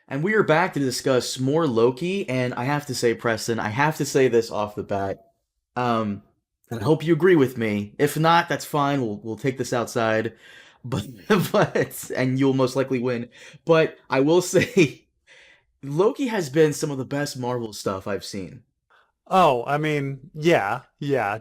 And we are back to discuss more Loki, and I have to say, Preston, I have to say this off the bat. Um, and I hope you agree with me. If not, that's fine. We'll take this outside. But and you'll most likely win. But I will say Loki has been some of the best Marvel stuff I've seen. Oh, I mean, yeah,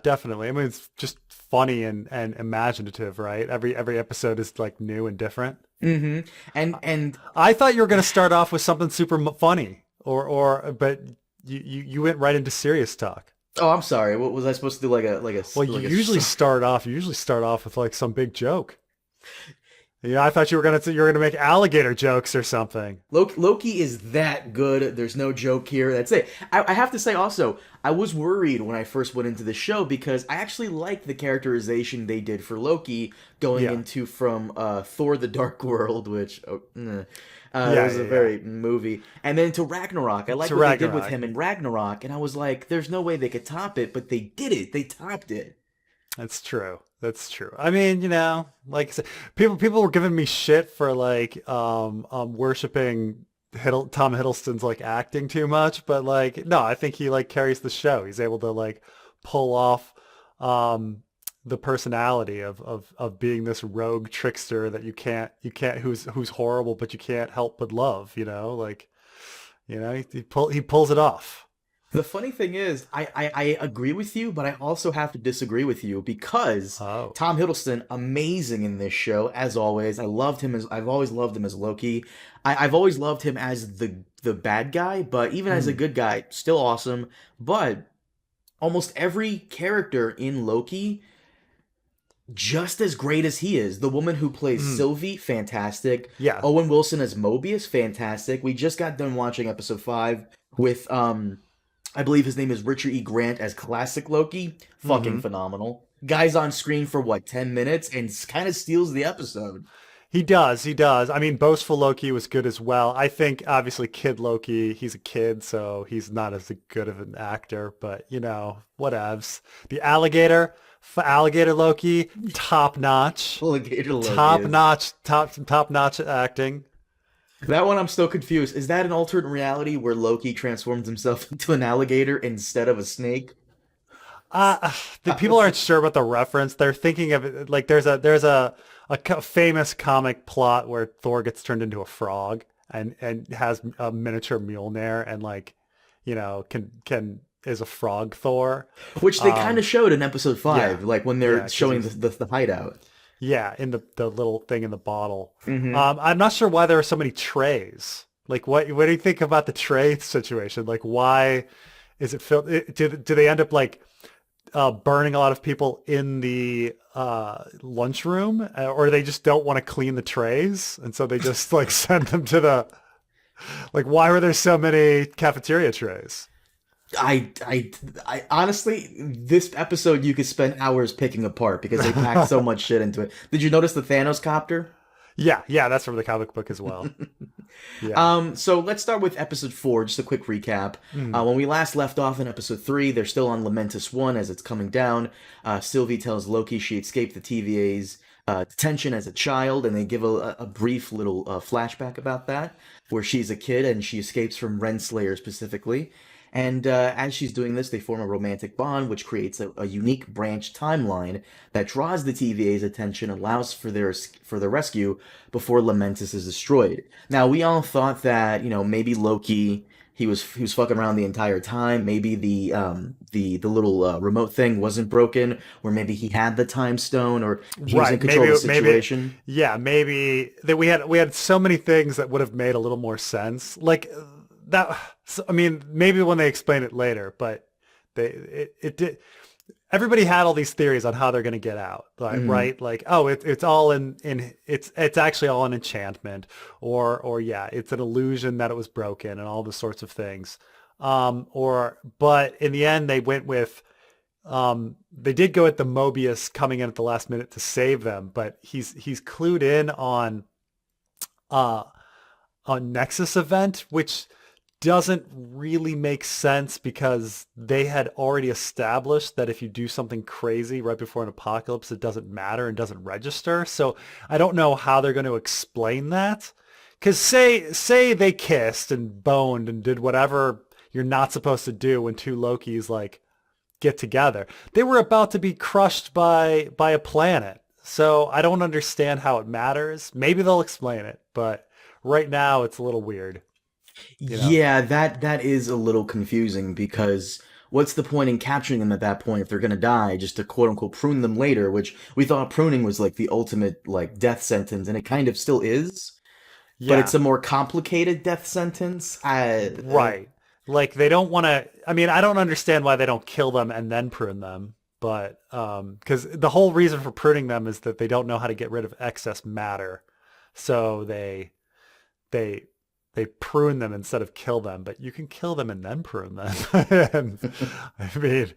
definitely. I mean, it's just funny and imaginative, right? Every episode is like new and different. And I thought you were going to start off with something super funny, but you went right into serious talk. oh, I'm sorry. What was I supposed to do? Well, you usually start off with like some big joke. Yeah, I thought you were gonna make alligator jokes or something. Loki is that good. There's no joke here. That's it. I have to say also, I was worried when I first went into the show because I actually liked the characterization they did for Loki going Yeah, into from Thor: The Dark World, which it yeah, was a yeah, yeah. very movie, and then to Ragnarok. I like To what they did with Ragnarok. him in Ragnarok, and I was like, there's no way they could top it, but they did it. They topped it. That's true. That's true. I mean, like I said, people were giving me shit for like worshiping Tom Hiddleston's like acting too much, but like no, I think he like carries the show. He's able to like pull off the personality of being this rogue trickster that you can't who's horrible but you can't help but love, like he pulls it off. The funny thing is, I agree with you, but I also have to disagree with you because Oh. Tom Hiddleston, amazing in this show, as always. I've always loved him as Loki. I've always loved him as the bad guy, but even as a Mm. good guy, still awesome. But almost every character in Loki, just as great as he is. The woman who plays Mm. Sylvie, fantastic. Yeah. Owen Wilson as Mobius, fantastic. We just got done watching episode 5 with I believe his name is Richard E. Grant as classic Loki. Fucking Hmm. phenomenal. Guy's on screen for what, 10 minutes and kind of steals the episode. He does. He does. I mean, Boastful Loki was good as well. I think obviously Kid Loki, he's a kid, so he's not as good of an actor, but whatevs. The alligator Loki, top notch, Alligator Loki is. top notch acting. That one I'm still confused. Is that an alternate reality where Loki transforms himself into an alligator instead of a snake? Uh, the people aren't sure about the reference. They're thinking of it like there's a famous comic plot where Thor gets turned into a frog and has a miniature Mjolnir and like can is a frog Thor. Which they kind Um, of showed in episode yeah, 5, like when yeah, they're because showing he's the hideout. yeah in the little thing in the bottle. Hmm. I'm not sure why there are so many trays. Like what do you think about the tray situation? Like why is it filled? Do they end up like burning a lot of people in the lunchroom, or they just don't want to clean the trays, and so they just like send them to the like. Why were there so many cafeteria trays? I honestly, this episode you could spend hours picking apart because they packed so much shit into it. Did you notice the Thanos copter? Yeah, yeah, that's from the comic book as well. Yeah. So let's start with episode 4, just a quick recap. Mm. When we last left off in episode 3, they're still on Lamentus 1 as it's coming down. Sylvie tells Loki she escaped the TVA's detention as a child, and they give a brief little flashback about that, where she's a kid and she escapes from Renslayer specifically. And as she's doing this, they form a romantic bond, which creates a unique branch timeline that draws the TVA's attention, allows for their rescue before Lamentus is destroyed. Now, we all thought that maybe Loki he was fucking around the entire time. Maybe the little remote thing wasn't broken, or maybe he had the time stone, or he was in Right. control of the Maybe. situation. Yeah. Maybe that we had so many things that would have made a little more sense. Like that. I mean, maybe when they explain it later, but it did. Everybody had all these theories on how they're going to get out, like, Hmm. right? Like, oh, it's all in it's actually all an enchantment, or yeah, it's an illusion that it was broken, and all the sorts of things. But in the end, they went with they did go at the Mobius coming in at the last minute to save them, but he's clued in uh on Nexus event, which doesn't really make sense because they had already established that if you do something crazy right before an apocalypse, it doesn't matter and doesn't register. So I don't know how they're going to explain that Because say they kissed and boned and did whatever you're not supposed to do when two Lokis like get together. They were about to be crushed by a planet. So I don't understand how it matters. Maybe they'll explain it, but right now it's a little weird, you know? Yeah, that is a little confusing because what's the point in capturing them at that point if they're gonna die, just to quote unquote prune them later, which we thought pruning was like the ultimate like death sentence, and it kind of still is, but it's Yeah, a more complicated death sentence. right. Like they don't want to, I mean, I don't understand why they don't kill them and then prune them, but because the whole reason for pruning them is that they don't know how to get rid of excess matter. So they they prune them instead of kill them, but you can kill them and then prune them. And, I mean,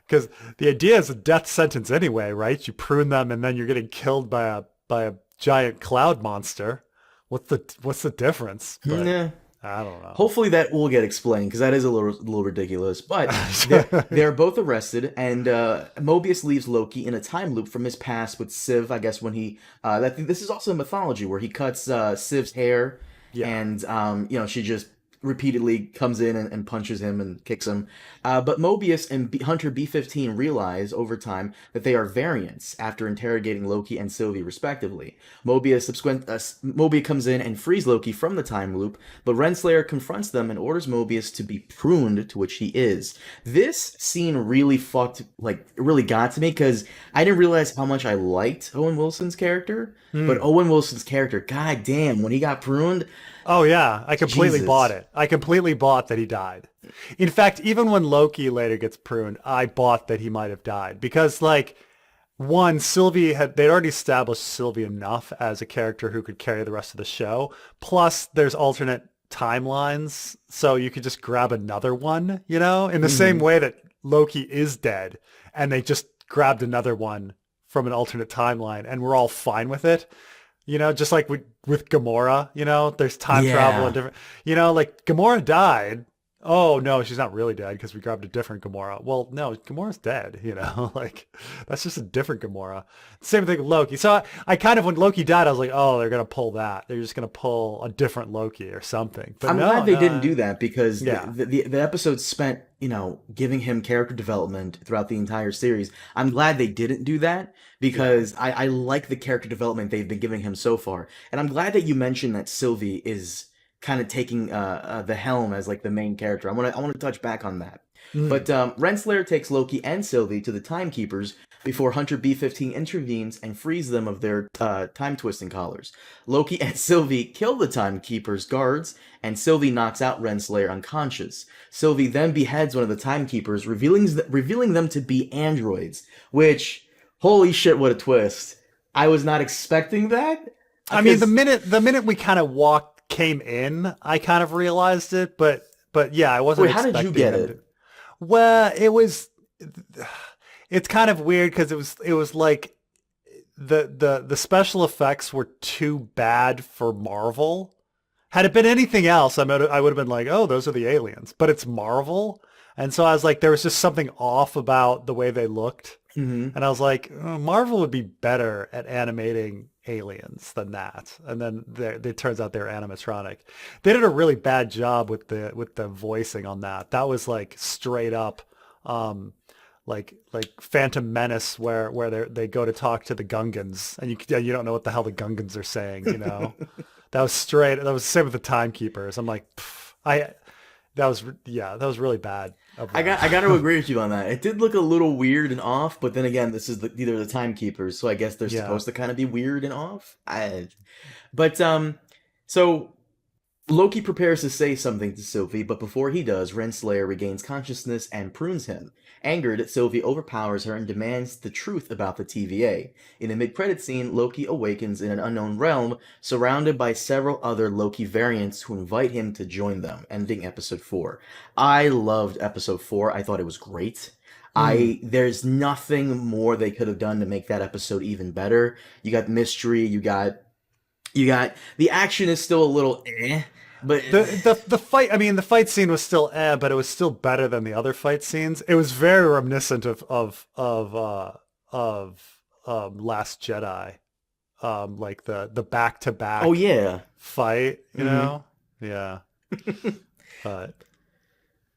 because the idea is a death sentence anyway, right? You prune them and then you're getting killed by a giant cloud monster. What's the difference? But Nah. I don't know. Hopefully that will get explained because that is a little ridiculous. But they're both arrested, and Mobius leaves Loki in a time loop from his past with Siv. I guess when he this is also mythology where he cuts Siv's hair, Yeah. and she just repeatedly comes in and punches him and kicks him. But Mobius and Hunter B-15 realize over time that they are variants after interrogating Loki and Sylvie respectively. Mobius comes in and frees Loki from the time loop, but Renslayer confronts them and orders Mobius to be pruned, to which he is. This scene really really got to me because I didn't realize how much I liked Owen Wilson's character, but Hmm. Owen Wilson's character, god damn, when he got pruned, Oh yeah, I completely bought Jesus. it. I completely bought that he died. In fact, even when Loki later gets pruned, I bought that he might have died because like one, they'd already established Sylvie enough as a character who could carry the rest of the show. Plus there's alternate timelines, so you could just grab another one, in the same Hmm. way that Loki is dead and they just grabbed another one from an alternate timeline and we're all fine with it. Just like with Gamora, there's time travel and Yeah. different, like Gamora died. Oh no, she's not really dead because we grabbed a different Gamora. Well, no, Gamora's dead, like that's just a different Gamora. Same thing with Loki. So I kind of, when Loki died, I was like, oh, they're going to pull that. They're just going to pull a different Loki or something. But I'm glad no, they didn't no. do that because Yeah. the episode spent, giving him character development throughout the entire series. I'm glad they didn't do that Yeah. because I like the character development they've been giving him so far. And I'm glad that you mentioned that Sylvie is kind of taking the helm as like the main character. I want to touch back on that. Mm. But Renslayer takes Loki and Sylvie to the Timekeepers before Hunter B-15 intervenes and frees them of their time-twisting collars. Loki and Sylvie kill the Timekeepers' guards, and Sylvie knocks out Renslayer unconscious. Sylvie then beheads one of the Timekeepers, revealing them to be androids, which, holy shit, what a twist. I was not expecting that, I mean, the because, minute we kind of came in, I kind of realized it, but yeah, I wasn't wait, how did you expecting get them to. it? Well, it's kind of weird because it was like the special effects were too bad for Marvel. Had it been anything else, I would have been like, oh, those are the aliens. But it's Marvel, and so I was like, there was just something off about the way they looked, Hmm. and I was like, oh, Marvel would be better at animating aliens than that. And then it turns out they're animatronic. They did a really bad job with the voicing on that. That was like straight up. Like Phantom Menace, where they go to talk to the Gungans, and you don't know what the hell the Gungans are saying. That was straight. That was the same with the Timekeepers. I'm like, pff, I that was really bad of I them. got to agree with you on that. It did look a little weird and off, but then again, this is these are the timekeepers, so I guess they're Yeah. supposed to kind of be weird and off. But so Loki prepares to say something to Sylvie, but before he does, Renslayer regains consciousness and prunes him. Angered, Sylvie overpowers her and demands the truth about the TVA. In a mid-credit scene, Loki awakens in an unknown realm, surrounded by several other Loki variants who invite him to join them, ending episode 4. I loved episode 4. I thought it was great. Hmm. There's nothing more they could have done to make that episode even better. You got mystery, you got the action is still a little but The fight, I mean, the fight scene was still but it was still better than the other fight scenes. It was very reminiscent of Last Jedi. like the back to Oh back yeah. fight, you Hmm. know? Yeah. But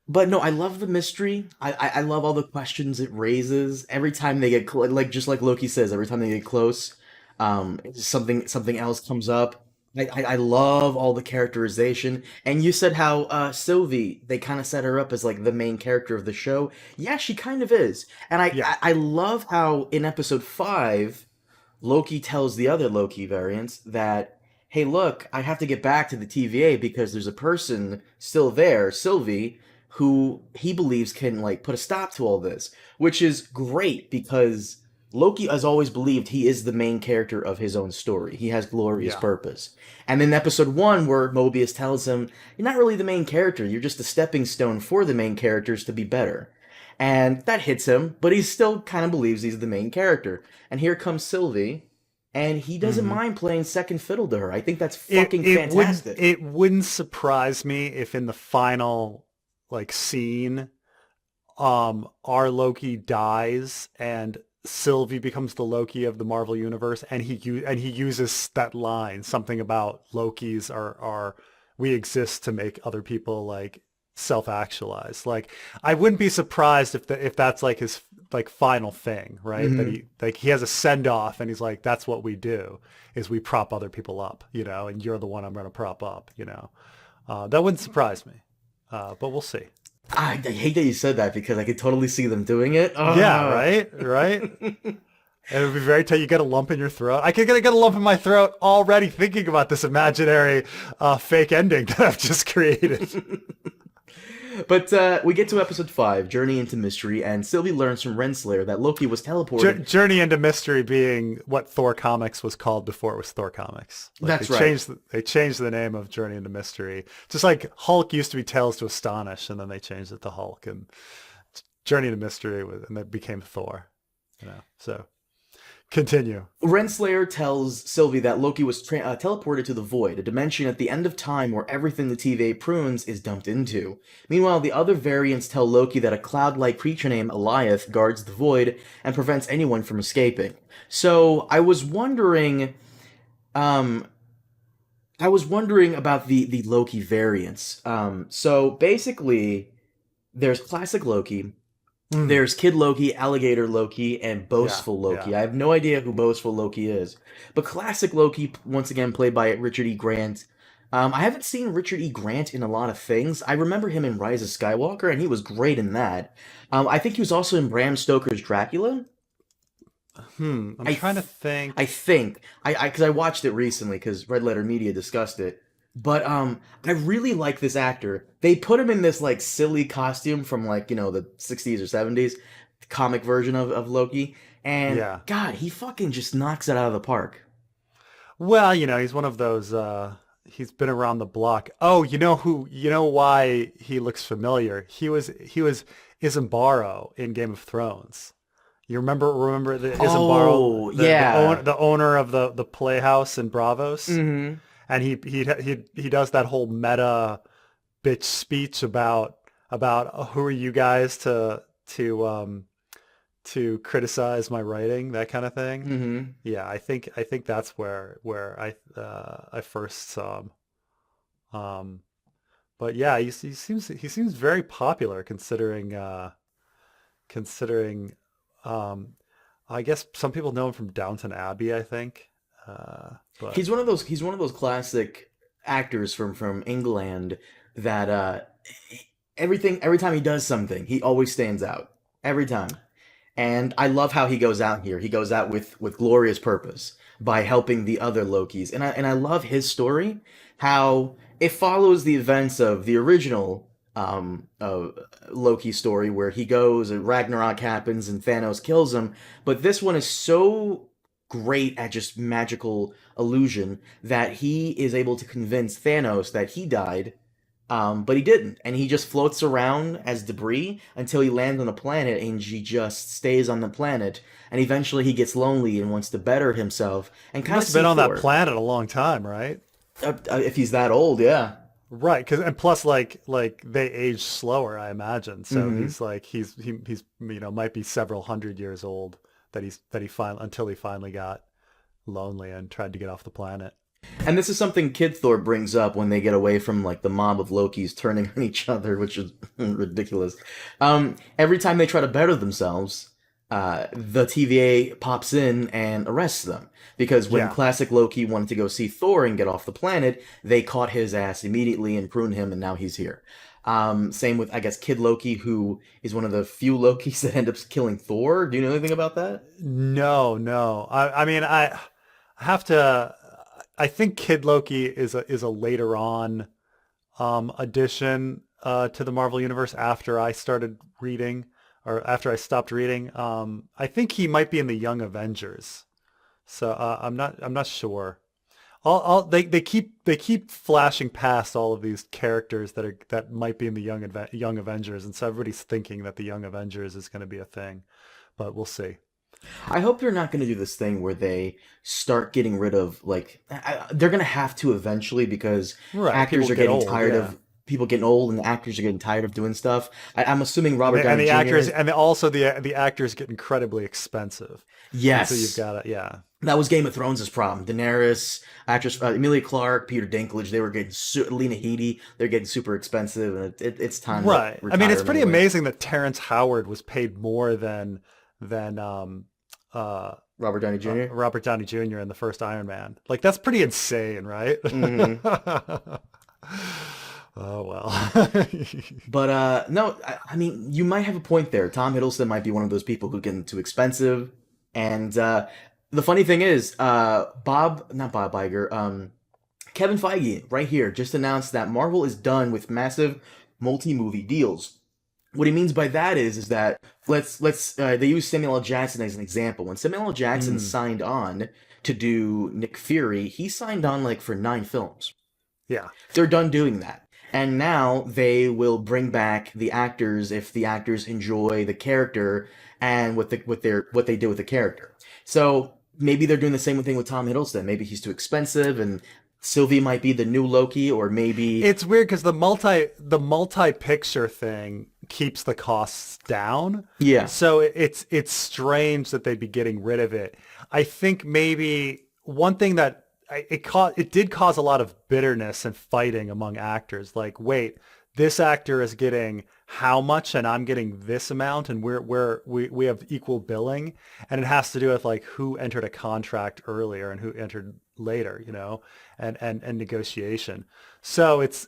But no, I love the mystery. I love all the questions it raises every time they get like just like Loki says. Every time they get close, something else comes up. I love all the characterization. And you said how Sylvie, they kind of set her up as like the main character of the show. Yeah, she kind of is. And yeah. I love how in episode 5 Loki tells the other Loki variants that, hey, look, I have to get back to the TVA because there's a person still there, Sylvie, who he believes can like put a stop to all this, which is great because Loki has always believed he is the main character of his own story. He has glorious Yeah. purpose. And in episode 1 where Mobius tells him, you're not really the main character, you're just a stepping stone for the main characters to be better. And that hits him, but he still kind of believes he's the main character. And here comes Sylvie, and he doesn't Hmm. mind playing second fiddle to her. I think that's fucking fantastic. It wouldn't surprise me if in the final like scene our Loki dies and Sylvie becomes the Loki of the Marvel universe, and he uses that line, something about Lokis are we exist to make other people like self-actualize. Like I wouldn't be surprised if that's like his like final thing, right? That Hmm. he has a send off and he's like, that's what we do is we prop other people up, you know, and you're the one I'm going to prop up, you know. That wouldn't surprise me, but we'll see. I hate that you said that because I could totally see them doing it. Yeah, Ugh. right, right. And it would be very tight. You get a lump in your throat. I could get a lump in my throat already thinking about this imaginary fake ending that I've just created. But we get to episode 5, Journey into Mystery, and Sylvie learns from Renslayer that Loki was teleported. Journey into Mystery being what Thor Comics was called before it was Thor Comics. Like That's right. they changed the name of Journey into Mystery. Just like Hulk used to be Tales to Astonish, and then they changed it to Hulk, and Journey into Mystery and it became Thor. You know, so continue. Renslayer tells Sylvie that Loki was teleported to the Void, a dimension at the end of time where everything the TVA prunes is dumped into. Meanwhile, the other variants tell Loki that a cloud-like creature named Eliath guards the Void and prevents anyone from escaping. So um, I was wondering about the Loki variants. So basically, there's classic Loki, Mm, there's Kid Loki, Alligator Loki, and yeah, Boastful yeah. Loki. I have no idea who Boastful Loki is. But classic Loki, once again played by Richard E. Grant. I haven't seen Richard E. Grant in a lot of things. I remember him in Rise of Skywalker, and he was great in that. I think he was also in Bram Stoker's Dracula. I'm I trying to th- I think. think because I watched it recently because Red Letter Media discussed it. But I really like this actor. They put him in this like silly costume from like the 60s or 70s comic version of Loki, and Yeah. God, he fucking just knocks it out of the park. Well, you know, he's one of those he's been around the block. Oh, you know why he looks familiar? He was Isambaro in Game of Thrones. You remember the Isambaro, Oh yeah. the owner of the Playhouse in Bravos? Hmm. And he does that whole meta bitch speech about who are you guys to criticize my writing, that kind of thing. Hmm. Yeah, I think that's where I first saw him. Um, but yeah, he seems very popular considering um, I guess some people know him from Downton Abbey, I think. But He's one of those classic actors from England that every time he does something, he always stands out. Every time. And I love how he goes out here. He goes out with glorious purpose by helping the other Lokis. And I love his story, how it follows the events of the original Loki story where he goes and Ragnarok happens and Thanos kills him. But this one is so great at just magical illusion that he is able to convince Thanos that he died, but he didn't, and he just floats around as debris until he lands on a planet, and he just stays on the planet. And eventually, he gets lonely and wants to better himself and he kind of must have see been on that Thor. planet a long time, right? If he's that old, yeah. Right, because and plus like they age slower, I imagine. So Hmm. he's like he's you know might be several hundred years old that he finally until he finally got lonely and tried to get off the planet. And this is something Kid Thor brings up when they get away from like the mob of Lokis turning on each other, which is ridiculous. Every time they try to better themselves, the TVA pops in and arrests them because when Yeah. classic Loki wanted to go see Thor and get off the planet, they caught his ass immediately and pruned him, and now he's here. Same with, I guess, Kid Loki, who is one of the few Lokis that end up killing Thor. Do you know anything about that? No, no. I mean, I have to. I think Kid Loki is a later on addition to the Marvel Universe after I started reading or after I stopped reading. I think he might be in the Young Avengers. So I'm not sure. They keep flashing past all of these characters that might be in the Young Avengers, and so everybody's thinking that the Young Avengers is going to be a thing, but we'll see. I hope they're not going to do this thing where they start getting rid of like they're going to have to eventually because Right, actors people are get getting old, tired yeah. of people getting old and the actors are getting tired of doing stuff. I'm assuming And Robert the, and Downey the Jr. actors, and also the actors get incredibly expensive, and so you've Yes, got to, yeah. that was Game of Thrones' problem. Daenerys, actress Emilia Clarke, Peter Dinklage, they were getting Lena Headey, they're getting super expensive, and it's time to Right. I mean, retire it's them pretty anyway. amazing that Terrence Howard was paid more than uh, Robert Downey Jr. Robert Downey Jr. in the first Iron Man. Like that's pretty insane, right? Hmm. Oh well. But no, I mean you might have a point there. Tom Hiddleston might be one of those people who get too expensive, and the funny thing is, not Bob Iger, Kevin Feige, right here, just announced that Marvel is done with massive multi-movie deals. What he means by that is that let's they use Samuel L. Jackson as an example. When Samuel L. Jackson Mm, signed on to do Nick Fury, he signed on like for 9 films. yeah. They're done doing that. And now they will bring back the actors if the actors enjoy the character and what they did with the character. So maybe they're doing the same thing with Tom Hiddleston. Maybe he's too expensive and Sylvie might be the new Loki, or maybe It's weird because the multi picture thing keeps the costs down. yeah. So it's strange that they'd be getting rid of it. I think maybe one thing that it did cause a lot of bitterness and fighting among actors. Like, wait, this actor is getting how much and I'm getting this amount and we have equal billing, and it has to do with like who entered a contract earlier and who entered later, and negotiation. So it's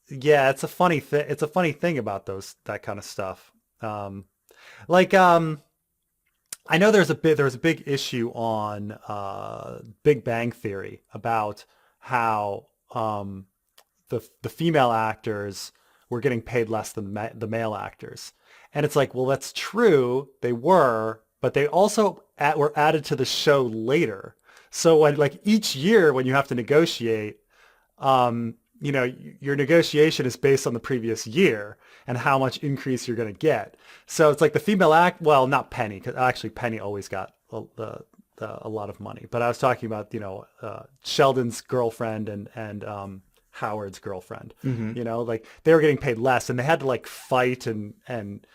yeah, it's a funny thing. It's a funny thing about that kind of stuff. Um, like I know there was a big issue on Big Bang Theory about how the female actors were getting paid less than the male actors, and it's like, well, that's true, they were, but they also were added to the show later. So when like each year when you have to negotiate, your negotiation is based on the previous year and how much increase you're going to get. So it's like the female well, not Penny, because actually Penny always got a lot of money. But I was talking about, Sheldon's girlfriend and Howard's girlfriend, Hmm. like they were getting paid less and they had to like fight and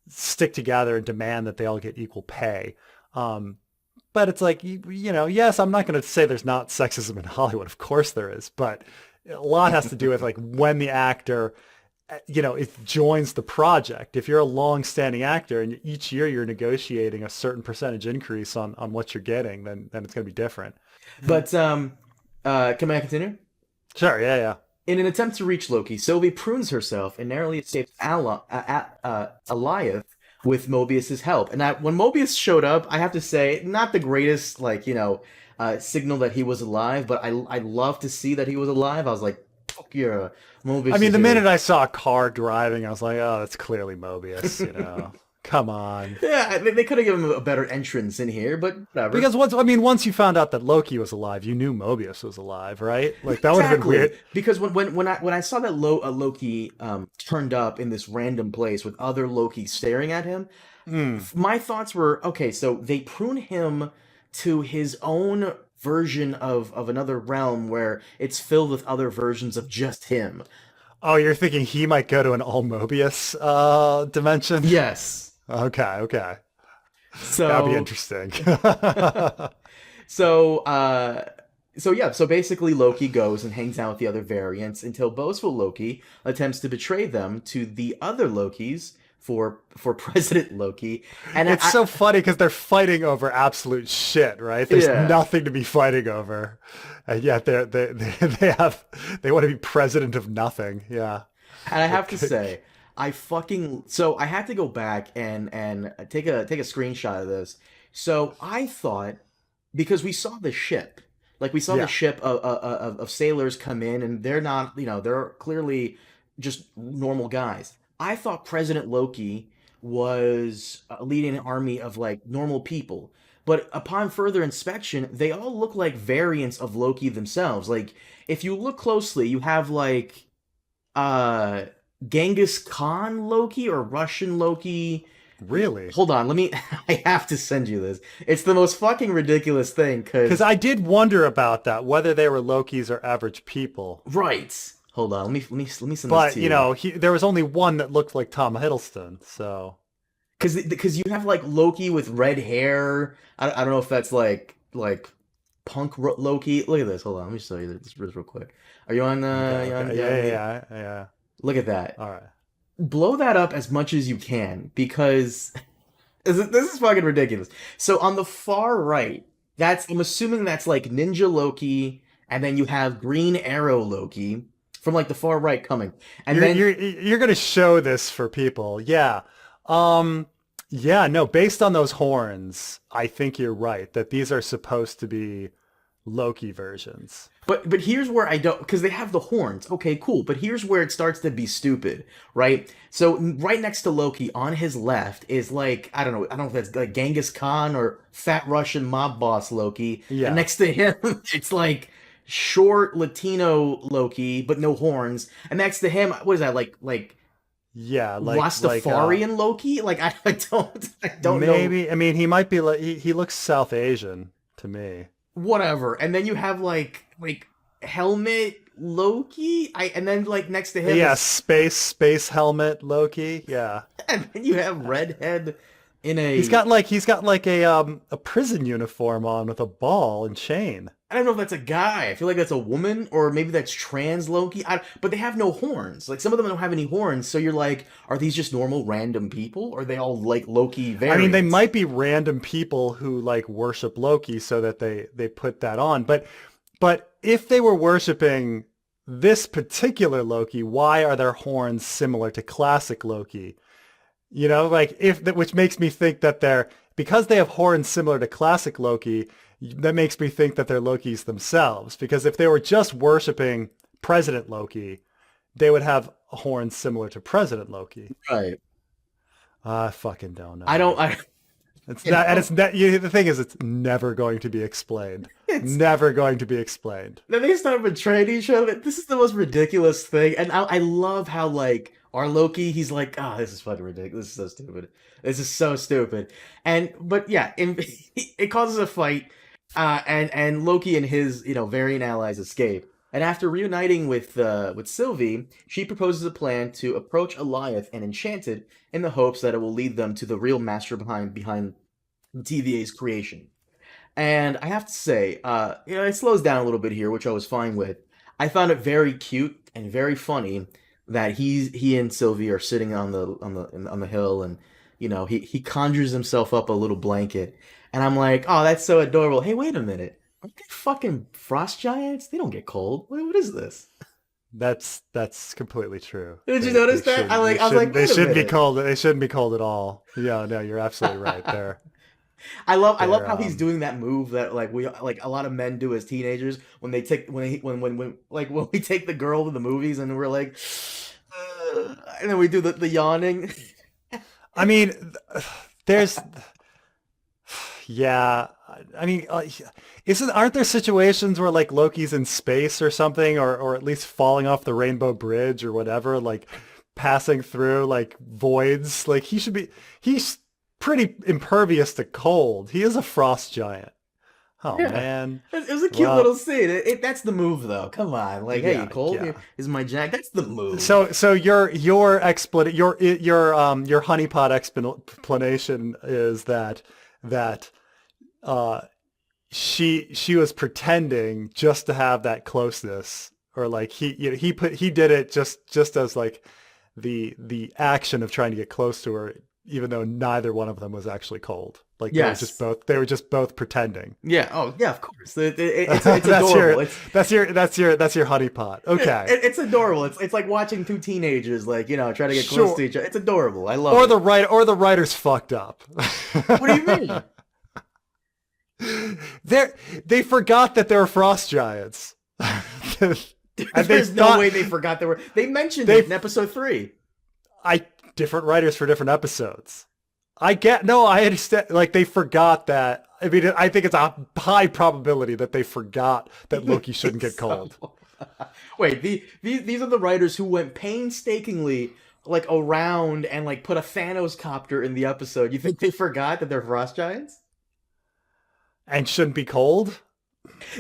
stick together and demand that they all get equal pay. But it's like, yes, I'm not going to say there's not sexism in Hollywood. Of course there is. But a lot has to do with like when the actor, it joins the project. If you're a long-standing actor and each year you're negotiating a certain percentage increase on what you're getting, then it's going to be different. But can I continue? Sure. Yeah. Yeah. In an attempt to reach Loki, Sylvie prunes herself and narrowly escapes Alioth with Mobius's help. And when Mobius showed up, I have to say, not the greatest, signal that he was alive, but I love to see that he was alive. I was like, fuck yeah, I Mobius mean, is the here. minute I saw a car driving, I was like, oh, that's clearly Mobius, Come on. Yeah, they could have given him a better entrance in here, but whatever. Because once you found out that Loki was alive, you knew Mobius was alive, right? Like that would have been Exactly, weird. because when I saw that Loki turned up in this random place with other Loki staring at him, Mm. my thoughts were, okay, so they prune him to his own version of another realm where it's filled with other versions of just him. Oh, you're thinking he might go to an all Mobius dimension? Yes. Okay, okay. That'd be So interesting. So, so basically Loki goes and hangs out with the other variants until boastful Loki attempts to betray them to the other Lokis for President Loki. And It's I so funny because they're fighting over absolute shit, right? There's yeah, nothing to be fighting over, and yet they want to be president of nothing. Yeah. and I have to Okay. say, I had to go back and take a screenshot of this. So I thought, because we saw the ship, like we saw the Yeah. ship of sailors come in, and they're not, they're clearly just normal guys. I thought President Loki was leading an army of like normal people, but upon further inspection, they all look like variants of Loki themselves. Like if you look closely, you have like uh Genghis Khan Loki or Russian Loki. Really? Hold on, let me. I have to send you this. It's the most fucking ridiculous thing, Because because I did wonder about that, whether they were Lokis or average people. right. Hold on, let me send this But to you. there was only one that looked like Tom Hiddleston. So Because you have like Loki with red hair. I don't know if that's like Loki. Look at this. Hold on, let me show you this real quick. Are you on? okay, You okay, on? yeah, yeah, yeah, yeah. Look at that. All right. Blow that up as much as you can because this is fucking ridiculous. So on the far right, I'm assuming that's like Ninja Loki, and then you have Green Arrow Loki from like the far right coming, and You're then you're you're gonna show this for people. Yeah. Um yeah, no, based on those horns, I think you're right that these are supposed to be Loki versions. but here's where I don't, because they have the horns. Okay, cool. But here's where it starts to be stupid, right? So right next to Loki, on his left is like I don't know if that's like Genghis Khan or Fat Russian mob boss Loki, and Yeah. next to him it's like short Latino Loki but no horns, and next to him what is that like Yeah, Rastafarian Loki? Like I don't know. maybe, I mean, he might be like he looks South Asian to me. Whatever. And then you have like helmet Loki. And then like next to him Yeah, is space helmet Loki. Yeah. and then you have redhead in He's a got like a prison uniform on with a ball and chain. I don't know if that's a guy. I feel like that's a woman, or maybe that's trans Loki. But they have no horns. Like some of them don't have any horns, so you're like, are these just normal random people? Or are they all like Loki I mean, they variants? might be random people who like worship Loki so that they put that on. But if they were worshiping this particular Loki, why are their horns similar to classic Loki? You know, like if that, which makes me think that they're because they have horns similar to classic Loki, that makes me think that they're Lokis themselves. Because if they were just worshiping President Loki, they would have horns similar to President Loki. Right. I fucking don't I know. don't I It's you not, and know, it's not, the thing is, it's never going to be explained. it's Never going to be explained. then they start betraying each other. This is the most ridiculous thing, and I love how like our Loki, he's like, oh, this is fucking ridiculous. This is so stupid. This is so stupid. And but yeah, it causes a fight, and Loki and his variant allies escape. And after reuniting with Sylvie, she proposes a plan to approach Eliath and Enchanted in the hopes that it will lead them to the real master behind TVA's creation. And I have to say, it slows down a little bit here, which I was fine with. I found it very cute and very funny that he and Sylvie are sitting on the hill, and he conjures himself up a little blanket, and I'm like, oh, that's so adorable. Hey, wait a minute, aren't they fucking frost giants? They don't get cold. What is this? That's completely true. Did you They notice that? shouldn't they I was like, shouldn't they wait a shouldn't be minute. cold. They shouldn't be cold at all. Yeah, no, you're absolutely right. I love They're how he's doing that move that like a lot of men do as teenagers when they take when we take the girl to the movies and we're like, and then we do the yawning. I mean, there's yeah. I mean, aren't there situations where like Loki's in space or something, or at least falling off the Rainbow Bridge or whatever, like passing through like voids? Like he's pretty impervious to cold. He is a frost giant. Oh Yeah, man. it was a cute little Well, scene. That's the move though. Come on, like, hey, you yeah, cold? Here yeah. is my jack. That's the move. So your honeypot explanation is that uh she was pretending just to have that closeness, or like he did it just as like the action of trying to get close to her, even though neither one of them was actually cold. Like Yes. they were just both pretending. Yeah. Oh, yeah. Of course. It's adorable. That's your honeypot. Okay. It's adorable. It's like watching two teenagers, like, try to get close to Sure. each other. It's adorable. I love it. Or the writers fucked up. What do you mean? They forgot that there were frost giants. And There's no way they forgot there were. They mentioned it in episode 3. Different writers for different episodes. I understand. Like, they forgot that. I mean, I think it's a high probability that they forgot that Loki shouldn't get cold. Wait, these are the writers who went painstakingly like around and like put a Thanos copter in the episode. You think they forgot that they're frost giants? And shouldn't be cold?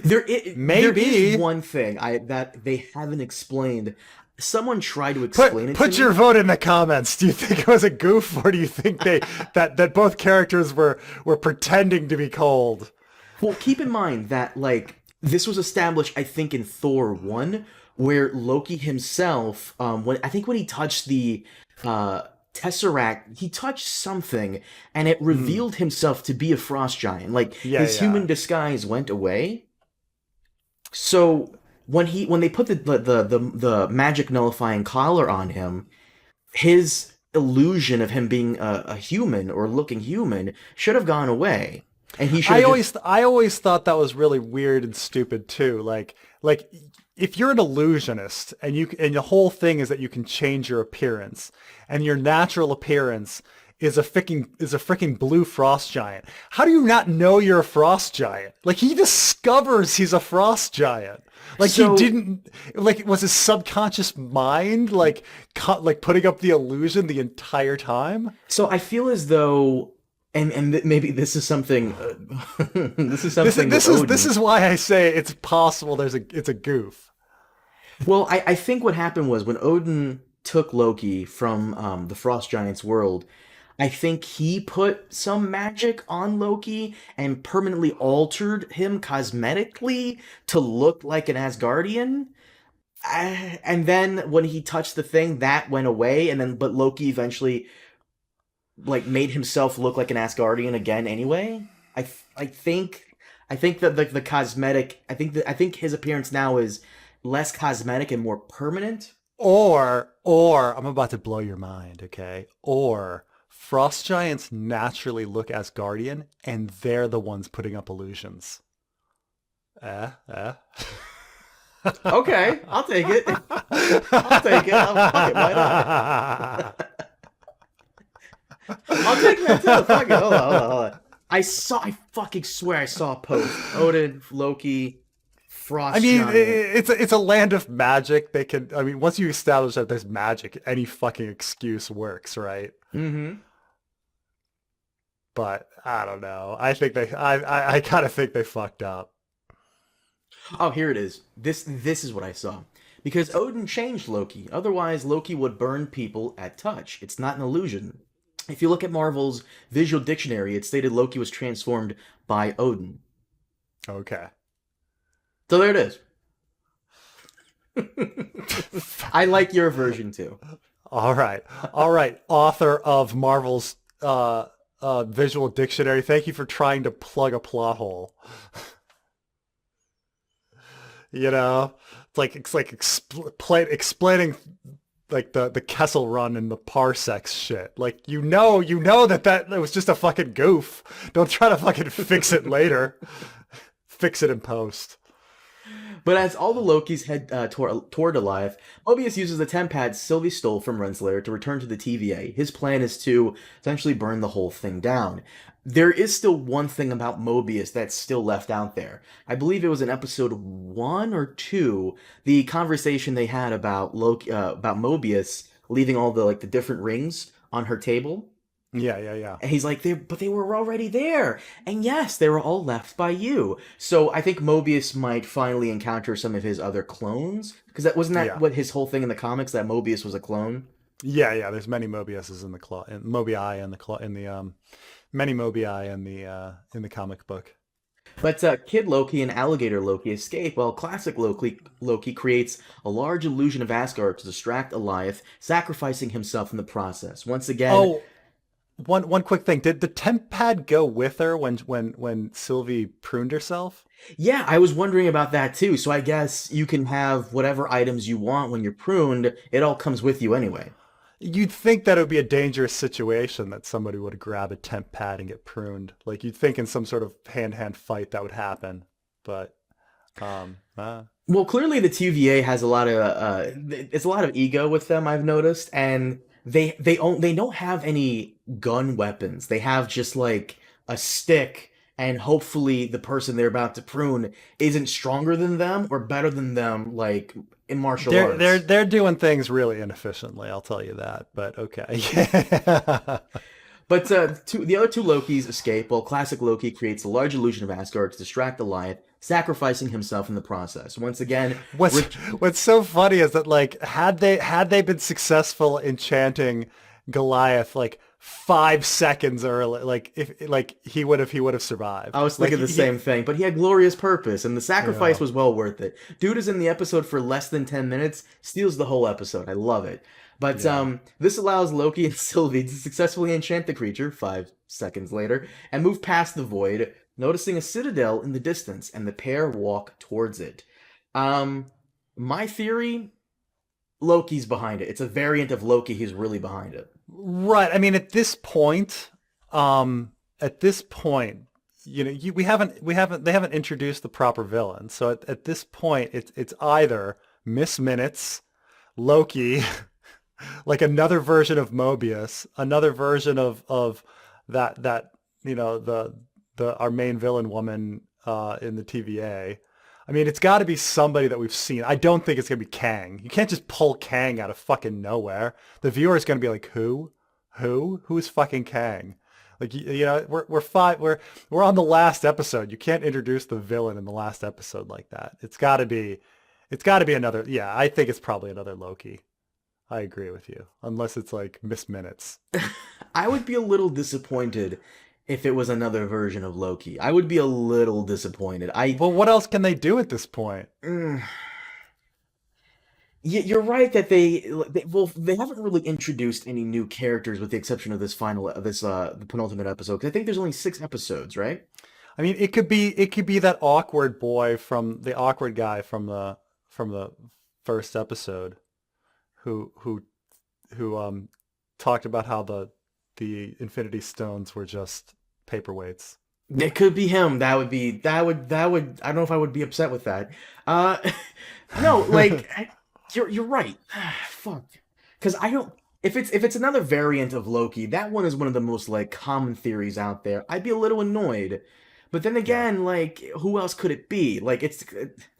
There Maybe. is one thing that they haven't explained. Someone tried to explain it. Put your vote in the comments. Do you think it was a goof, or do you think that both characters were pretending to be cold? Well, keep in mind that like this was established, I think, in Thor 1, where Loki himself, when he touched the Tesseract, he touched something, and it revealed himself to be a frost giant. Like his human disguise went away. So when they put the magic nullifying collar on him, his illusion of him being a human or looking human should have gone away, and he should. I always thought that was really weird and stupid too. Like if you're an illusionist and the whole thing is that you can change your appearance, and your natural appearance is a freaking blue frost giant. How do you not know you're a frost giant? Like, he discovers he's a frost giant. Like, he didn't, like, was his subconscious mind like putting up the illusion the entire time? So I feel as though, maybe this is something. This is why I say it's possible. It's a goof. Well, I think what happened was when Odin took Loki from the Frost Giants world, I think he put some magic on Loki and permanently altered him cosmetically to look like an Asgardian. And then when he touched the thing, that went away. But Loki eventually like made himself look like an Asgardian again. Anyway, I think that the cosmetic. I think his appearance now is less cosmetic and more permanent. Or I'm about to blow your mind. Okay. Or frost giants naturally look Asgardian, and they're the ones putting up illusions. Okay, I'll take it. I'll take it. Fuck it, why not? I'll take that too. Fuck it. Hold on. I fucking swear I saw a post. Odin, Loki, Frost. I mean, Giant. it's a land of magic. Once you establish that there's magic, any fucking excuse works, right? Mm-hmm. But I don't know. I kind of think they fucked up. Oh, here it is. This is what I saw. Because Odin changed Loki. Otherwise, Loki would burn people at touch. It's not an illusion. If you look at Marvel's visual dictionary, it stated Loki was transformed by Odin. Okay. So there it is. I like your version too. All right. Author of Marvel's visual dictionary. Thank you for trying to plug a plot hole. It's like explaining like the Kessel Run and the parsecs shit. Like, you know that was just a fucking goof. Don't try to fucking fix it later. Fix it in post. But as all the Lokis head toward Alive, Mobius uses the tempad Sylvie stole from Renslayer to return to the TVA. His plan is to essentially burn the whole thing down. There is still one thing about Mobius that's still left out there. I believe it was in episode 1 or 2, the conversation they had about about Mobius leaving all the different rings on her table. Yeah. And he's like, but they were already there. And yes, they were all left by you. So I think Mobius might finally encounter some of his other clones. Because wasn't what his whole thing in the comics, that Mobius was a clone? Yeah. There's many Mobiuses in the many Mobii in the comic book. But Kid Loki and Alligator Loki escape while classic Loki creates a large illusion of Asgard to distract Eliath, sacrificing himself in the process. Once again, Oh, one quick thing. Did the temp pad go with her when Sylvie pruned herself? yeah, I was wondering about that too. So I guess you can have whatever items you want when you're pruned. It all comes with you anyway. You'd think that it would be a dangerous situation that somebody would grab a temp pad and get pruned. Like you'd think in some sort of hand-to-hand fight that would happen. But Well, clearly the TVA has a lot of it's a lot of ego with them. I've noticed, and they don't have any gun weapons. They have just like a stick, and hopefully the person they're about to prune isn't stronger than them or better than them, like in martial they're arts. they're doing things really inefficiently. I'll tell you that. But okay. Yeah. But the other two Lokis escape, while classic Loki creates a large illusion of Asgard to distract Goliath, sacrificing himself in the process. Once again, What's Rich. what's so funny is that like had they been successful in chanting Goliath like 5 seconds early, like if like he would have I survived. was Like thinking the same thing, but he had glorious purpose, and the sacrifice yeah, was well worth it. Dude is in the episode for less than 10 minutes, steals the whole episode. I love it. But yeah. this allows Loki and Sylvie to successfully enchant the creature 5 seconds later and move past the void, noticing a citadel in the distance, and the pair walk towards it. Um, my theory, Loki's behind it. It's a variant of Loki who's really behind it. Right. I mean, at this point, they haven't introduced the proper villain. So at this point, it's either Miss Minutes, Loki, like another version of Mobius, another version of that the our main villain woman in the TVA. I mean, it's got to be somebody that we've seen. I don't think it's gonna be Kang. You can't just pull Kang out of fucking nowhere. The viewer is gonna be like, who's fucking Kang? Like we're on the last episode. You can't introduce the villain in the last episode like that. It's got to be another. Yeah, I think it's probably another Loki. I agree with you. Unless it's like Miss Minutes. I would be a little disappointed if it was another version of Loki. I would be a little disappointed. Well, what else can they do at this point? Mm, you're right that they haven't really introduced any new characters with the exception of the penultimate episode. 'Cause I think there's only 6 episodes, right? I mean, it could be that awkward boy from the awkward guy from the first episode who who talked about how the Infinity Stones were just paperweights. It could be him. That would I don't know if I would be upset with that. Uh, no, like you're right. Fuck, because I don't. If it's another variant of Loki, that one is one of the most like common theories out there. I'd be a little annoyed, but then Yeah. again, like who else could it be? Like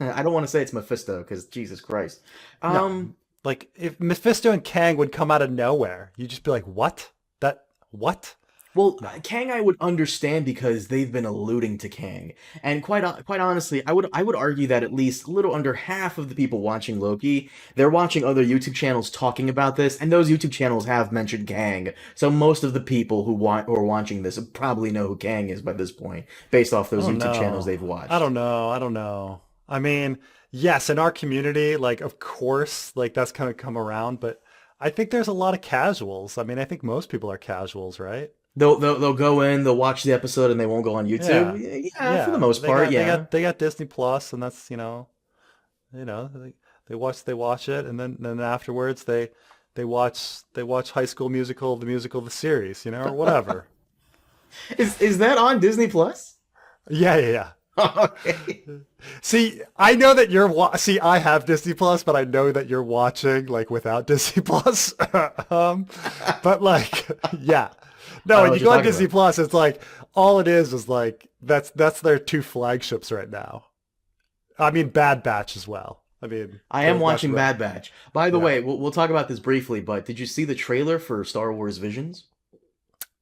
I don't want to say it's Mephisto because Jesus Christ. No. Um, Like if Mephisto and Kang would come out of nowhere, you'd just be like, "What? What?" Well, No. Kang I would understand because they've been alluding to Kang, and quite honestly, I would argue that at least a little under half of the people watching Loki, they're watching other YouTube channels talking about this, and those YouTube channels have mentioned Kang. So most of the people who are watching this probably know who Kang is by this point, based off I those don't YouTube channels know. they've I watched. don't know. I don't know. I mean, yes, in our community, like of course, like that's kind of come around, but I think there's a lot of casuals. I mean, I think most people are casuals, right? They'll go in, they'll watch the episode, and they won't go on Yeah. YouTube. Yeah, for the Yeah. most They part, got they yeah. got they got Disney Plus and that's, they watch it and then afterwards they watch High School Musical, the musical, the series, or whatever. Is that on Disney Plus? Yeah, yeah, yeah. Okay. See, I know that see, I have Disney Plus, but I know that you're watching like without Disney Plus. um, but like, yeah. I No, don't know when what you you're go on talking Disney about. Plus, it's like all it is like that's their two flagships right now. I mean, Bad Batch as well. I mean, I am that's watching right. Bad Batch. By the Yeah. way, we'll talk about this briefly, but did you see the trailer for Star Wars Visions?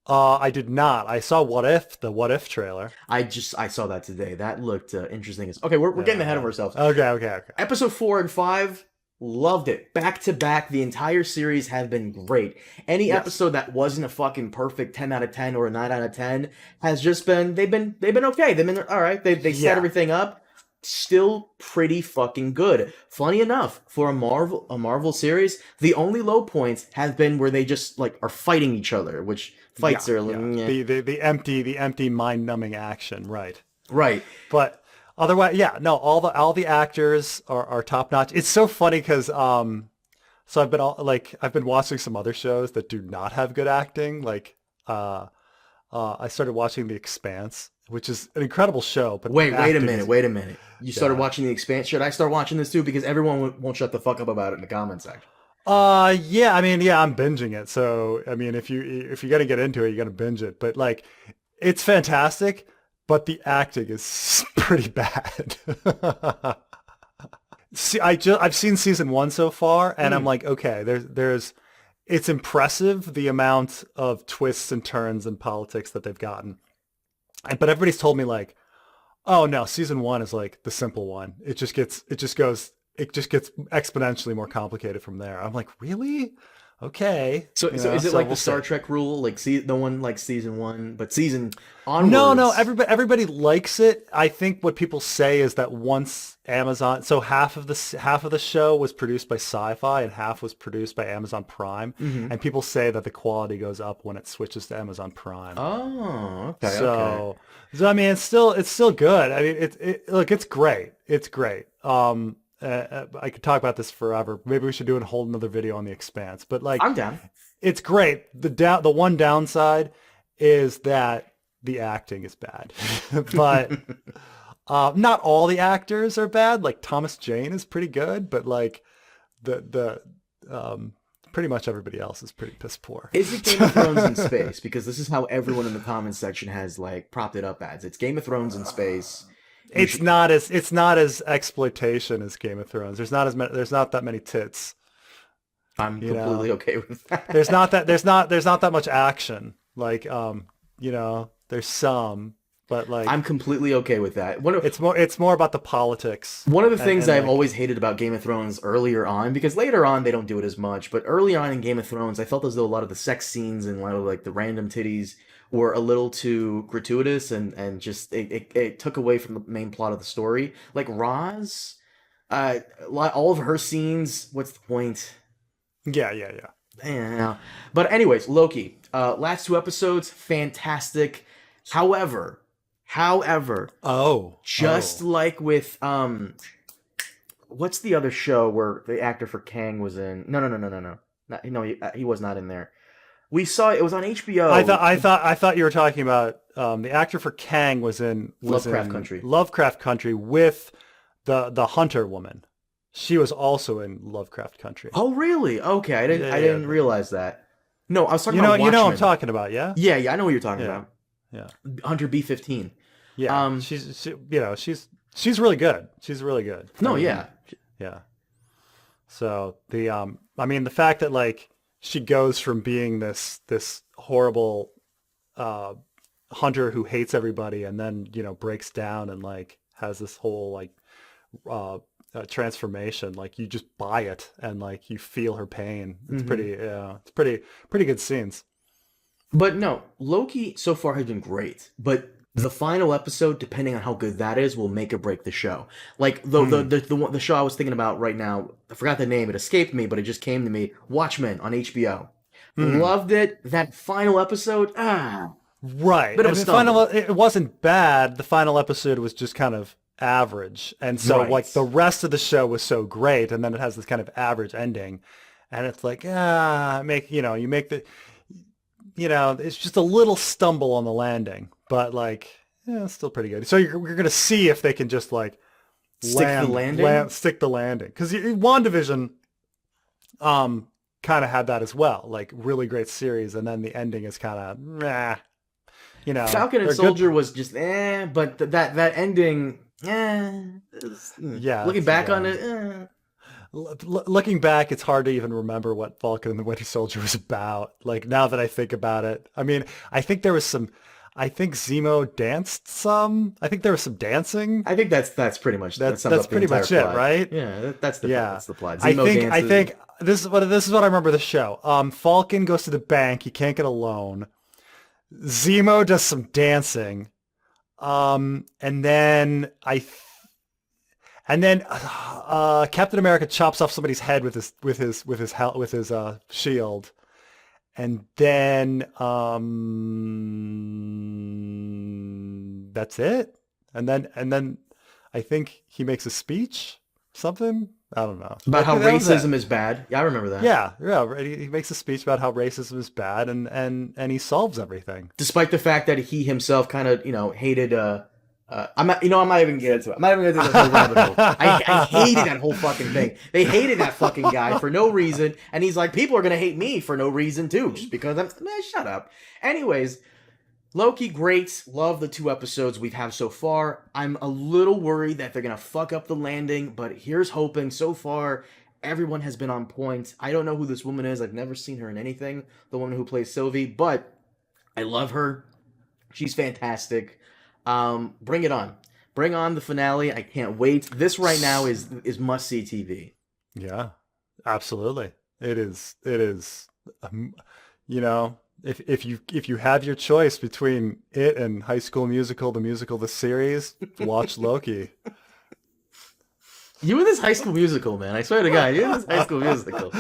I did not. I saw the What If trailer. I saw that today. That looked interesting. Okay, we're getting Yeah, ahead of yeah. ourselves. Okay, okay, okay. Episode 4 and 5. Loved it. Back to back, the entire series have been great. Any Yes. episode that wasn't a fucking perfect 10 out of 10 or a 9 out of 10 has just been they've been okay. They've been all right. They set Yeah. everything up. Still pretty fucking good. Funny enough, for a Marvel series, the only low points have been where they just like are fighting each other, which Yeah. fights are a Yeah. little meh. The empty mind numbing action. Right. Right. But otherwise, yeah, no, all the actors are top notch. It's so funny because so I've been watching some other shows that do not have good acting. Like I started watching The Expanse, which is an incredible show, but the Wait a acting minute, is wait a minute. You started yeah. watching The Expanse. Should I start watching this too? Because everyone won't shut the fuck up about it in the comments section. Yeah, I mean, yeah, I'm binging it. So, I mean, if you're gonna get into it, you're gonna binge it. But like, it's fantastic, but the acting is pretty bad. See, I've seen season one so far, and I'm Mm. like, okay, it's impressive the amount of twists and turns in politics that they've gotten. But everybody's told me like, oh no, season one is like the simple one. It just gets exponentially more complicated from there. I'm like, really? Okay, So is it so like we'll the Star see. Trek rule? Like no one likes season one, but season No, onwards. everybody likes it. I think what people say is that once Amazon, so half of the show was produced by Sci-Fi and half was produced by Amazon Prime, Hmm. and people say that the quality goes up when it switches to Amazon Prime. Oh, okay, okay. So, so I mean, it's still good. I mean, look, it's great. It's great. I could talk about this forever. Maybe we should do a whole another video on The Expanse. But like, I'm down. it's great. The one downside is that the acting is bad, but not all the actors are bad. Like Thomas Jane is pretty good, but like the pretty much everybody else is pretty piss poor. Is it Game of Thrones in space? Because this is how everyone in the comments section has like propped it up as. It's Game of Thrones in space. You It's should. not as exploitation as Game of Thrones. There's not that many tits. I'm You completely know, okay with there's that. not that there's not that much action. Like there's some, but like I'm completely okay with that. it's more about the politics One of the and things and I've like always hated about Game of Thrones earlier on, because later on they don't do it as much, but early on in Game of Thrones, I felt as though a lot of the sex scenes and a lot of like the random titties were a little too gratuitous and just it took away from the main plot of the story. Like Roz, all of her scenes, what's the point? yeah. Yeah. But anyways, Loki. Last two episodes, fantastic. However, however, just Oh. like with what's the other show where the actor for Kang was in? No. Not, no, he was not in there. We saw it was on I HBO. thought I thought I thought you were talking about the actor for Kang was Lovecraft in Country. Lovecraft Country with the hunter woman. She was also in Lovecraft Country. Oh, really? Okay, Yeah, I yeah. didn't realize that. No, I was talking You know about you know what I'm Watchmen. talking about, yeah? Yeah, I know what you're talking Yeah. about. Yeah. Hunter B-15. Yeah. Um, She's really good. She's really good. I no, mean, yeah. yeah. So I mean the fact that like she goes from being this horrible uh hunter who hates everybody and then, breaks down and like has this whole like uh transformation, like you just buy it and like you feel her pain. Hmm. It's pretty good scenes. But no, Loki so far has been great. But the final episode, depending on how good that is, will make or break the show. Like Hmm. the show I was thinking about right now, I forgot the name. It escaped me, but it just came to me. Watchmen on HBO. Hmm. Loved it. That final episode, Right. bit of I a mean, stumble. it wasn't bad. The final episode was just kind of average. And so Right. like the rest of the show was so great. And then it has this kind of average ending. And it's like, you make it's just a little stumble on the landing, but like, yeah, it's still pretty good. So you're going to see if they can just like Stick the landing. stick the landing. Cause WandaVision, kind of had that as well. Like really great series. And then the ending is kind of, meh, Falcon and they're good. Soldier was just but that ending, Yeah. looking back on it, Looking back, it's hard to even remember what Falcon and the Winter Soldier was about. Like now that I think about it, I mean, I think there was some. I think Zemo danced some. I think there was some dancing. I think that's pretty much that sums That's up the pretty entire much it, plot. right? Yeah, that's Yeah. that's the plot. I Zemo think I dances. think this is what I remember the show. Falcon goes to the bank. He can't get a loan. Zemo does some dancing. And then Captain America chops off somebody's head with his shield. And then that's it. And then I think he makes a speech, something. I don't know. About how That was it. racism is bad. Yeah, I remember that. Yeah. He makes a speech about how racism is bad, and he solves everything. Despite the fact that he himself kind of, hated. I'm not even getting into it. I'm not even going to do this whole rabbit hole. I hated that whole fucking thing. They hated that fucking guy for no reason, and he's like, people are going to hate me for no reason too, just because man, shut up. Anyways, Loki, great. Love the 2 episodes we've had so far. I'm a little worried that they're going to fuck up the landing, but here's hoping. So far, everyone has been on point. I don't know who this woman is. I've never seen her in anything, the woman who plays Sylvie, but I love her. She's fantastic. Bring it on. Bring on the finale. I can't wait. This right now is must-see TV. Yeah, absolutely. It is. It is. You know, if you have your choice between it and High School Musical, the musical, the series, watch Loki. You in this High School Musical, man. I swear to God, you in this High School Musical.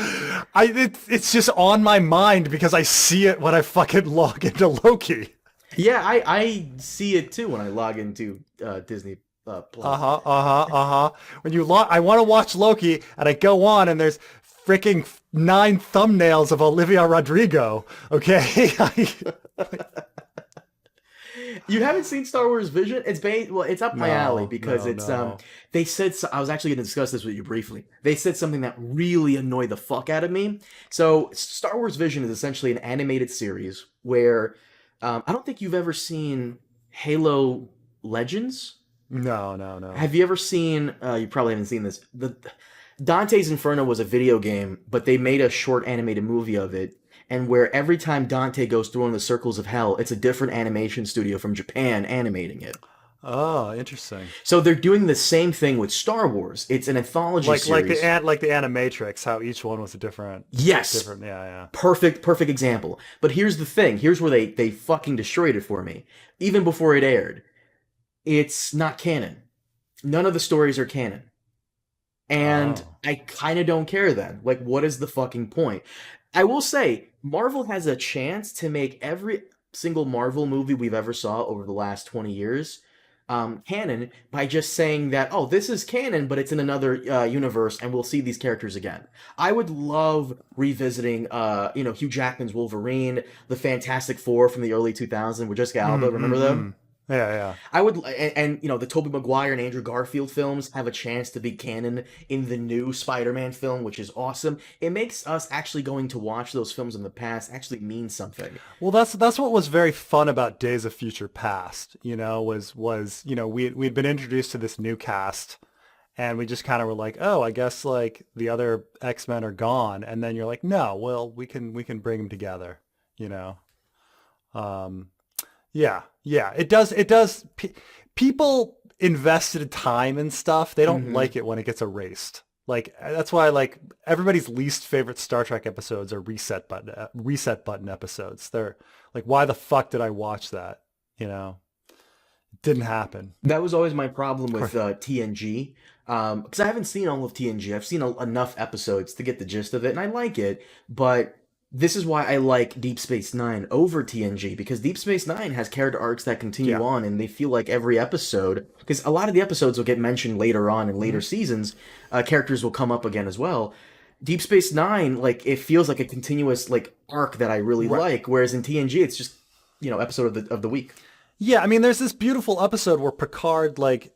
It's just on my mind because I see it when I fucking log into Loki. Yeah, I see it too when I log into Disney Plus. When you I want to watch Loki, and I go on, and there's freaking 9 thumbnails of Olivia Rodrigo. Okay. You haven't seen Star Wars Vision? It's up my alley because no. they said I was actually going to discuss this with you briefly. They said something that really annoyed the fuck out of me. So Star Wars Vision is essentially an animated series where I don't think you've ever seen Halo Legends. No. Have you ever seen? You probably haven't seen this. The Dante's Inferno was a video game, but they made a short animated movie of it. And where every time Dante goes through one of the circles of hell, it's a different animation studio from Japan animating it. Oh, interesting. So they're doing the same thing with Star Wars. It's an anthology series. Like the Animatrix, how each one was a different. Yes. Different. Yeah. Perfect example. But here's the thing. Here's where they fucking destroyed it for me. Even before it aired, it's not canon. None of the stories are canon. And I kind of don't care then. Like, what is the fucking point? I will say, Marvel has a chance to make every single Marvel movie we've ever saw over the last 20 years canon by just saying that, oh, this is canon, but it's in another universe, and we'll see these characters again. I would love revisiting, Hugh Jackman's Wolverine, the Fantastic Four from the early 2000s with Jessica Alba. Remember them? Yeah. I would, and the Tobey Maguire and Andrew Garfield films have a chance to be canon in the new Spider-Man film, which is awesome. It makes us actually going to watch those films in the past actually mean something. Well, that's what was very fun about Days of Future Past. Was we'd been introduced to this new cast, and we just kind of were like, oh, I guess like the other X-Men are gone, and then you're like, no, well, we can bring them together. Yeah, it does. People invested time and stuff. They don't like it when it gets erased. Like, that's why, like, everybody's least favorite Star Trek episodes are reset button episodes. They're like, why the fuck did I watch that? It didn't happen. That was always my problem with TNG. Because I haven't seen all of TNG. I've seen enough episodes to get the gist of it, and I like it, but this is why I like Deep Space Nine over TNG, because Deep Space Nine has character arcs that continue on, and they feel like every episode, because a lot of the episodes will get mentioned later on in later seasons, characters will come up again as well. Deep Space Nine, like, it feels like a continuous, like, arc that I really like, whereas in TNG, it's just, episode of the week. Yeah, I mean, there's this beautiful episode where Picard, like,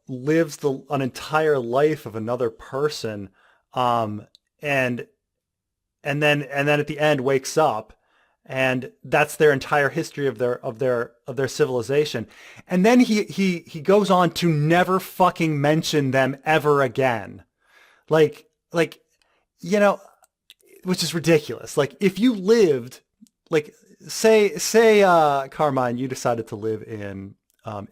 lives an entire life of another person, and then at the end wakes up, and that's their entire history of their civilization. And then he goes on to never fucking mention them ever again. Like, which is ridiculous. Like, if you lived like Carmine, you decided to live in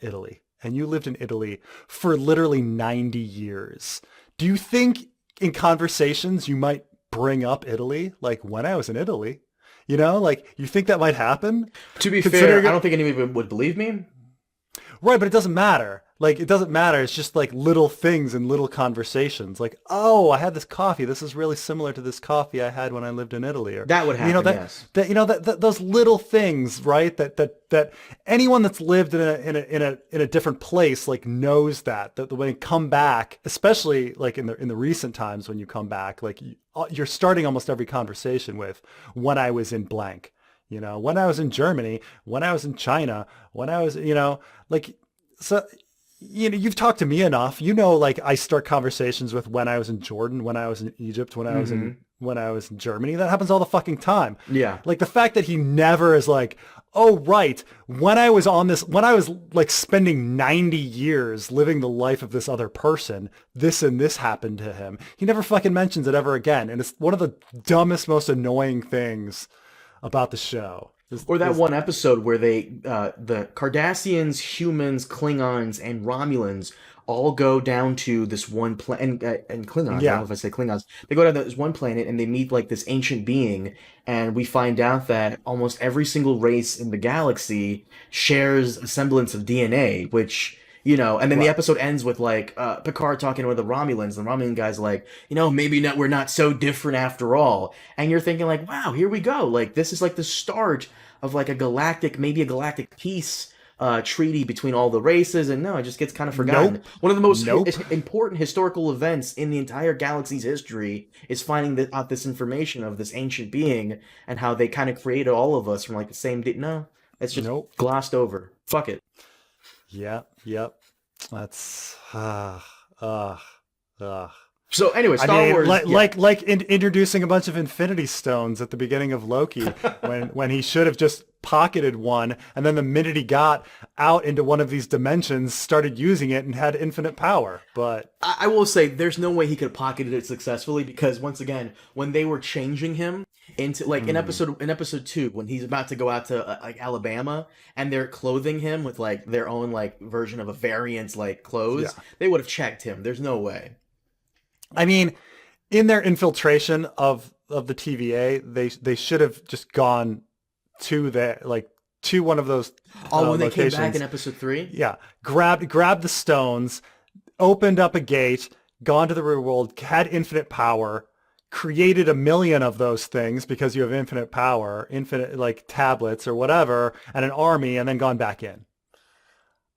Italy, and you lived in Italy for literally 90 years. Do you think in conversations you might bring up Italy, like when I was in Italy? You know, like you think that might happen? To be fair, Considering I it, don't think anybody would believe me. right, but it doesn't matter. Like it doesn't matter. It's just like little things and little conversations. Like, oh, I had this coffee. This is really similar to this coffee I had when I lived in Italy. Or That would you know happen, yes. that those little things, right? That anyone that's lived in a different place like knows that when they come back, especially like in the recent times when you come back, like you're starting almost every conversation with when I was in blank. You know, when I was in Germany, when I was in China, when I was, like, so, you've talked to me enough. You know, like I start conversations with when I was in Jordan, when I was in Egypt, Hmm. when I was in Germany. That happens all the fucking time. Yeah. Like the fact that he never is like, oh, right, when I was like spending 90 years living the life of this other person, this and this happened to him. He never fucking mentions it ever again. And it's one of the dumbest, most annoying things about the show. Or that one episode where the Cardassians, humans, Klingons, and Romulans all go down to this one planet, and Klingons, I don't know Yeah, if I say Klingons, they go down to this one planet and they meet like this ancient being, and we find out that almost every single race in the galaxy shares a semblance of DNA, which, and then the right. episode ends with like Picard talking with the Romulans. The Romulan guy's like, maybe not, we're not so different after all. And you're thinking like, wow, here we go. Like this is like the start of like maybe a galactic peace treaty between all the races, and no, it just gets kind of forgotten. Nope. One of the most Nope. important historical events in the entire galaxy's history is finding out this information of this ancient being and how they kind of created all of us from like the same. No, it's just Nope. glossed over. Fuck it. Yep. Yep. That's uh, uh. So anyway, I Star mean, Wars. Yeah. introducing a bunch of Infinity Stones at the beginning of Loki, when he should have just pocketed one, and then the minute he got out into one of these dimensions, started using it and had infinite power. But I will say there's no way he could have pocketed it successfully because once again, when they were changing him into like in episode 2 when he's about to go out to like Alabama and they're clothing him with like their own like version of a variant like yeah, clothes, they would have checked him. There's no way. I mean, in their infiltration of the TVA, they should have just gone to to one of those Oh, when they came back in locations. episode 3? Yeah, grabbed the stones, opened up a gate, gone to the real world, had infinite power, created a million of those things because you have infinite power, infinite like tablets or whatever, and an army, and then gone back in.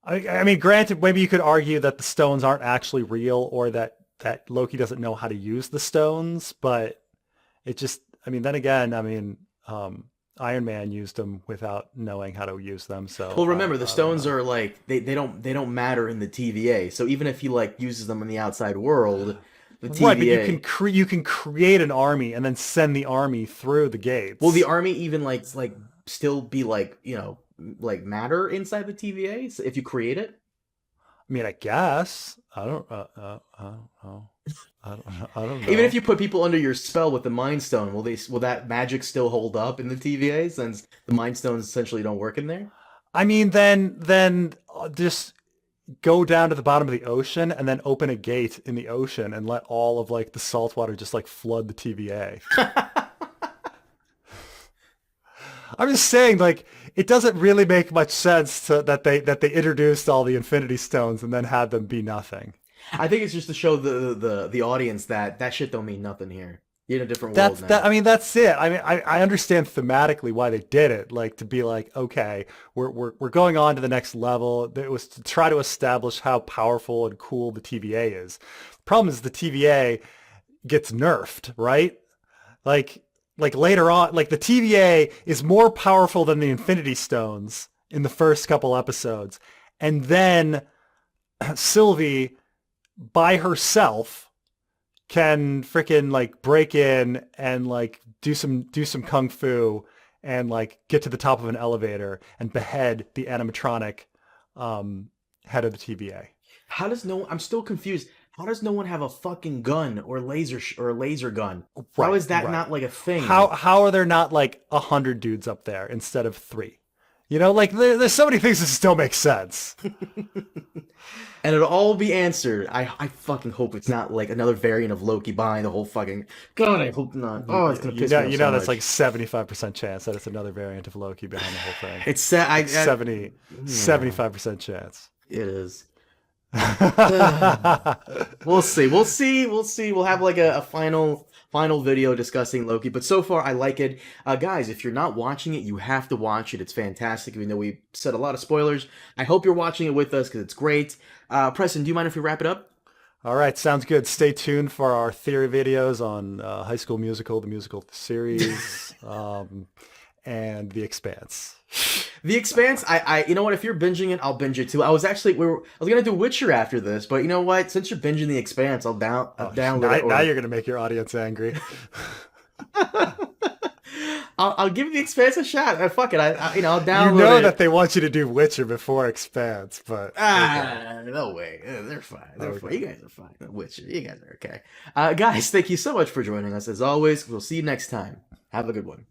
I mean, granted, maybe you could argue that the stones aren't actually real, or that Loki doesn't know how to use the stones, but it just, I mean, then again, I mean, Iron Man used them without knowing how to use them, so Well, remember the I don't stones know. are like they don't matter in the TVA. So even if he like uses them in the outside world, the Right, but TVA. you can create an army and then send the army through the Will the gates. army even like still be like, like matter inside the TVA if you create it? I mean, I guess I don't Even if know. you put people under your spell with the Mind Stone, will that magic still hold up in the TVA since the Mind Stones essentially don't work in there? I mean, then just go down to the bottom of the ocean and then open a gate in the ocean and let all of like the salt water just like flood the TVA. I'm just saying, like, it doesn't really make much sense that they introduced all the Infinity Stones and then had them be nothing. I think it's just to show the audience that shit don't mean nothing here. You're in a different world I now. mean, that's it. I mean, I understand thematically why they did it, like to be like, okay, we're going on to the next level. It was to try to establish how powerful and cool the TVA is. The problem is the TVA gets nerfed, right? Like later on, like the TVA is more powerful than the Infinity Stones in the first couple episodes, and then Sylvie by herself can freaking like break in and like do some kung fu and like get to the top of an elevator and behead the animatronic head of the TVA. How does no? I'm still confused. How does no one have a fucking gun or or a laser gun? How Right, is that right. not like a thing? How are there not like 100 dudes up there instead of 3? You know, like there's so many things that still make sense. And it'll all be answered. I fucking hope it's not like another variant of Loki buying the whole fucking. God, I hope not. Oh, it's gonna piss me off You so know that's like much. 75% chance that it's another variant of Loki behind the whole thing. It's sad. Like 70, Yeah, 75% chance. it is. We'll see. We'll see. We'll see. We'll have like a final video discussing Loki. But so far, I like it. Guys, if you're not watching it, you have to watch it. It's fantastic. Even though we said a lot of spoilers, I hope you're watching it with us because it's great. Preston, do you mind if we wrap it up? All right, sounds good. Stay tuned for our theory videos on High School Musical, the musical series, and The Expanse. The Expanse, you know what? If you're binging it, I'll binge it too. I was gonna do Witcher after this, but you know what? Since you're binging The Expanse, I'll download it. Now you're gonna make your audience angry. I'll give The Expanse a shot. Fuck it, I'll download You know it. that they want you to do Witcher before Expanse, but okay. No way. They're fine. They're Okay. fine. You guys are fine. Witcher, you guys are okay. Guys, thank you so much for joining us. As always, we'll see you next time. Have a good one.